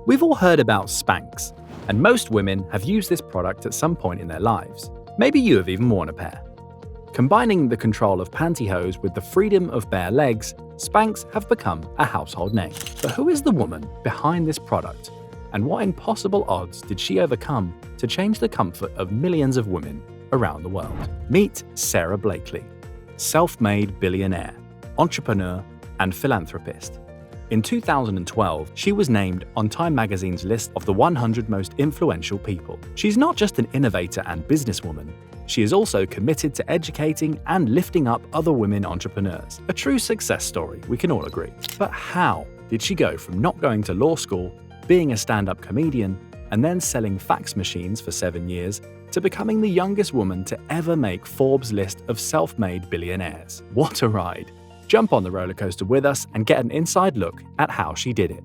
We've all heard about Spanx, and most women have used this product at some point in their lives. Maybe you have even worn a pair. Combining the control of pantyhose with the freedom of bare legs, Spanx have become a household name. But who is the woman behind this product? And what impossible odds did she overcome to change the comfort of millions of women around the world? Meet Sara Blakely, self-made billionaire, entrepreneur, and philanthropist. In 2012, she was named on Time magazine's list of the 100 most influential people. She's not just an innovator and businesswoman, she is also committed to educating and lifting up other women entrepreneurs. A true success story, we can all agree. But how did she go from not going to law school, being a stand-up comedian, and then selling fax machines for 7 years, to becoming the youngest woman to ever make Forbes' list of self-made billionaires? What a ride! Jump on the roller coaster with us and get an inside look at how she did it.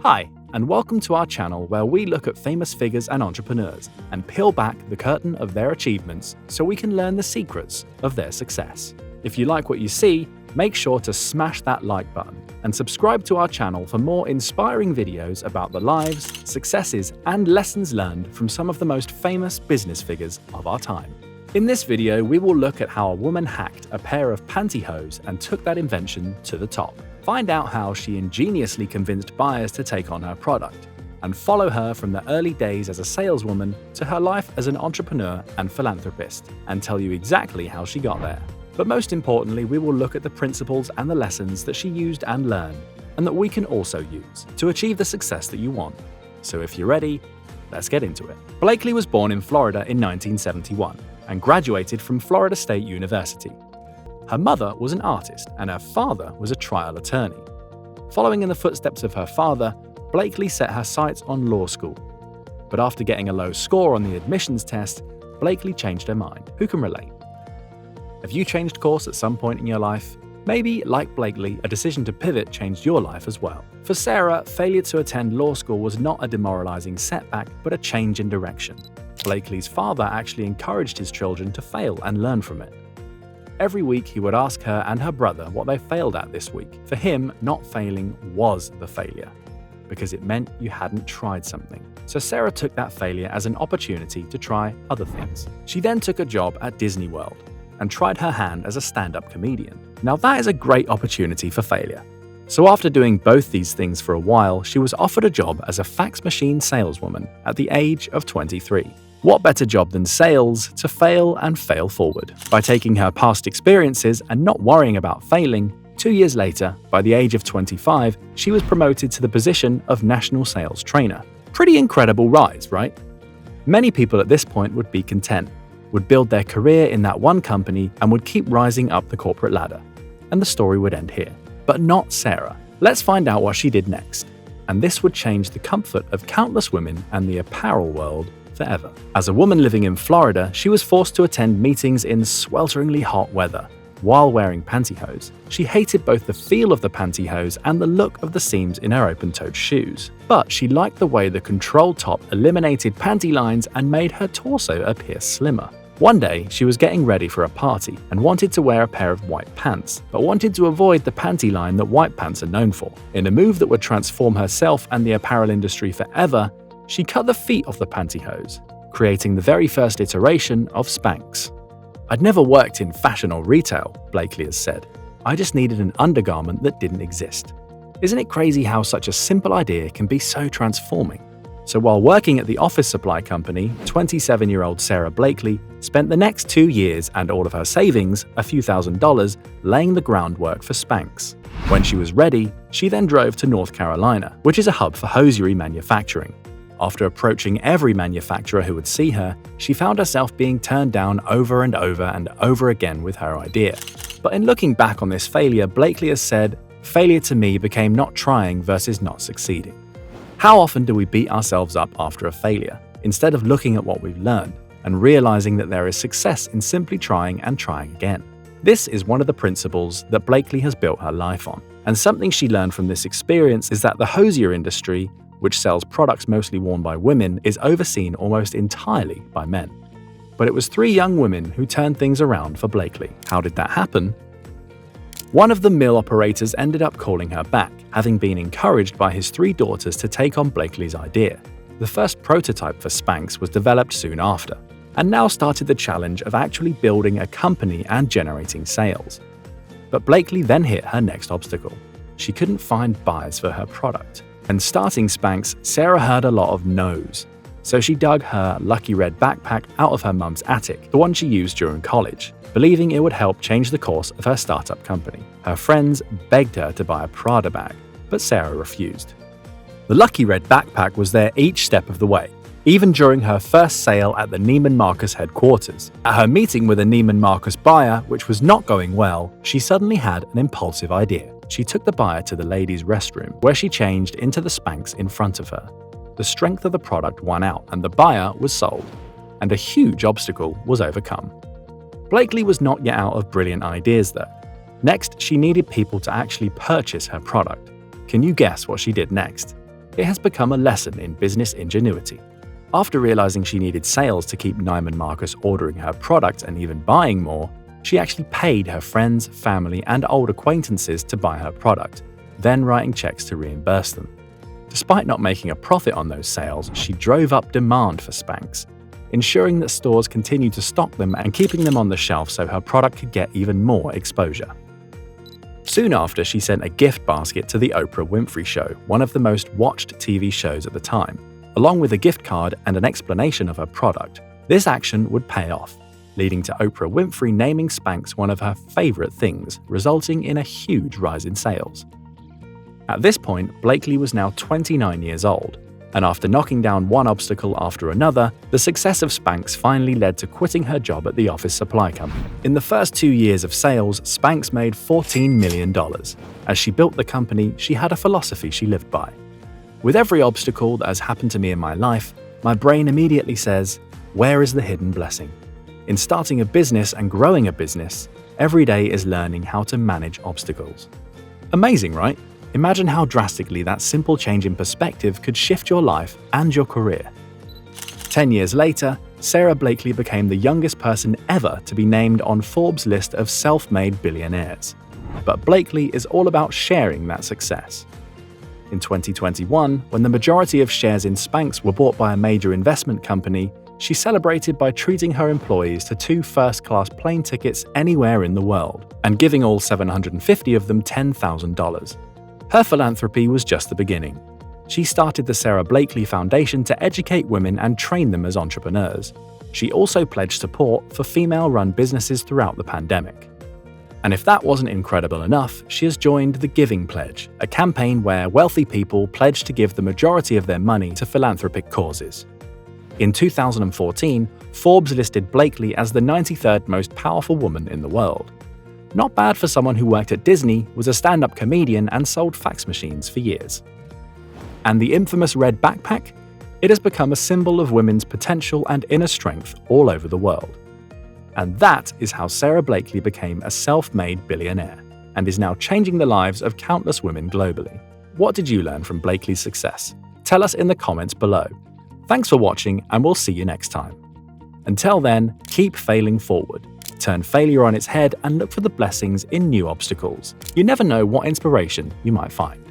Hi, and welcome to our channel where we look at famous figures and entrepreneurs and peel back the curtain of their achievements so we can learn the secrets of their success. If you like what you see, make sure to smash that like button and subscribe to our channel for more inspiring videos about the lives, successes, and lessons learned from some of the most famous business figures of our time. In this video, we will look at how a woman hacked a pair of pantyhose and took that invention to the top. Find out how she ingeniously convinced buyers to take on her product, and follow her from the early days as a saleswoman to her life as an entrepreneur and philanthropist, and tell you exactly how she got there. But most importantly, we will look at the principles and the lessons that she used and learned, and that we can also use to achieve the success that you want. So if you're ready, let's get into it. Blakely was born in Florida in 1971 and graduated from Florida State University. Her mother was an artist and her father was a trial attorney. Following in the footsteps of her father, Blakely set her sights on law school. But after getting a low score on the admissions test, Blakely changed her mind. Who can relate? Have you changed course at some point in your life? Maybe, like Blakely, a decision to pivot changed your life as well. For Sara, failure to attend law school was not a demoralizing setback, but a change in direction. Blakely's father actually encouraged his children to fail and learn from it. Every week, he would ask her and her brother what they failed at this week. For him, not failing was the failure, because it meant you hadn't tried something. So Sara took that failure as an opportunity to try other things. She then took a job at Disney World and tried her hand as a stand-up comedian. Now that is a great opportunity for failure. So after doing both these things for a while, she was offered a job as a fax machine saleswoman at the age of 23. What better job than sales to fail and fail forward? By taking her past experiences and not worrying about failing, 2 years later, by the age of 25, she was promoted to the position of national sales trainer. Pretty incredible rise, right? Many people at this point would be content, would build their career in that one company and would keep rising up the corporate ladder. And the story would end here. But not Sara. Let's find out what she did next. And this would change the comfort of countless women and the apparel world forever. As a woman living in Florida, she was forced to attend meetings in swelteringly hot weather while wearing pantyhose. She hated both the feel of the pantyhose and the look of the seams in her open-toed shoes. But she liked the way the control top eliminated panty lines and made her torso appear slimmer. One day, she was getting ready for a party and wanted to wear a pair of white pants, but wanted to avoid the panty line that white pants are known for. In a move that would transform herself and the apparel industry forever, she cut the feet off the pantyhose, creating the very first iteration of Spanx. "I'd never worked in fashion or retail," Blakely has said. "I just needed an undergarment that didn't exist." Isn't it crazy how such a simple idea can be so transforming? So while working at the office supply company, 27-year-old Sara Blakely spent the next 2 years and all of her savings, a few $1,000s, laying the groundwork for Spanx. When she was ready, she then drove to North Carolina, which is a hub for hosiery manufacturing. After approaching every manufacturer who would see her, she found herself being turned down over and over again with her idea. But in looking back on this failure, Blakely has said, "Failure to me became not trying versus not succeeding." How often do we beat ourselves up after a failure, instead of looking at what we've learned and realizing that there is success in simply trying and trying again? This is one of the principles that Blakely has built her life on. And something she learned from this experience is that the hosier industry, which sells products mostly worn by women, is overseen almost entirely by men. But it was 3 young women who turned things around for Blakely. How did that happen? One of the mill operators ended up calling her back, having been encouraged by his 3 daughters to take on Blakely's idea. The first prototype for Spanx was developed soon after, and now started the challenge of actually building a company and generating sales. But Blakely then hit her next obstacle. She couldn't find buyers for her product. And starting Spanx, Sara heard a lot of no's. So she dug her lucky red backpack out of her mum's attic, the one she used during college, believing it would help change the course of her startup company. Her friends begged her to buy a Prada bag, but Sara refused. The lucky red backpack was there each step of the way, even during her first sale at the Neiman Marcus headquarters. At her meeting with a Neiman Marcus buyer, which was not going well, she suddenly had an impulsive idea. She took the buyer to the ladies' restroom, where she changed into the Spanx in front of her. The strength of the product won out, and the buyer was sold. And a huge obstacle was overcome. Blakely was not yet out of brilliant ideas, though. Next, she needed people to actually purchase her product. Can you guess what she did next? It has become a lesson in business ingenuity. After realizing she needed sales to keep Neiman Marcus ordering her product and even buying more, she actually paid her friends, family, and old acquaintances to buy her product, then writing checks to reimburse them. Despite not making a profit on those sales, she drove up demand for Spanx, ensuring that stores continued to stock them and keeping them on the shelf so her product could get even more exposure. Soon after, she sent a gift basket to the Oprah Winfrey Show, one of the most watched TV shows at the time, along with a gift card and an explanation of her product. This action would pay off, leading to Oprah Winfrey naming Spanx one of her favorite things, resulting in a huge rise in sales. At this point, Blakely was now 29 years old, and after knocking down one obstacle after another, the success of Spanx finally led to quitting her job at the office supply company. In the first 2 years of sales, Spanx made $14 million. As she built the company, she had a philosophy she lived by. With every obstacle that has happened to me in my life, my brain immediately says, where is the hidden blessing? In starting a business and growing a business, every day is learning how to manage obstacles. Amazing, right? Imagine how drastically that simple change in perspective could shift your life and your career. 10 years later, Sara Blakely became the youngest person ever to be named on Forbes' list of self-made billionaires. But Blakely is all about sharing that success. In 2021, when the majority of shares in Spanx were bought by a major investment company, she celebrated by treating her employees to 2 first-class plane tickets anywhere in the world, and giving all 750 of them $10,000. Her philanthropy was just the beginning. She started the Sara Blakely Foundation to educate women and train them as entrepreneurs. She also pledged support for female-run businesses throughout the pandemic. And if that wasn't incredible enough, she has joined the Giving Pledge, a campaign where wealthy people pledge to give the majority of their money to philanthropic causes. In 2014, Forbes listed Blakely as the 93rd most powerful woman in the world. Not bad for someone who worked at Disney, was a stand-up comedian, and sold fax machines for years. And the infamous red backpack? It has become a symbol of women's potential and inner strength all over the world. And that is how Sara Blakely became a self-made billionaire, and is now changing the lives of countless women globally. What did you learn from Blakely's success? Tell us in the comments below. Thanks for watching, and we'll see you next time. Until then, keep failing forward. Turn failure on its head and look for the blessings in new obstacles. You never know what inspiration you might find.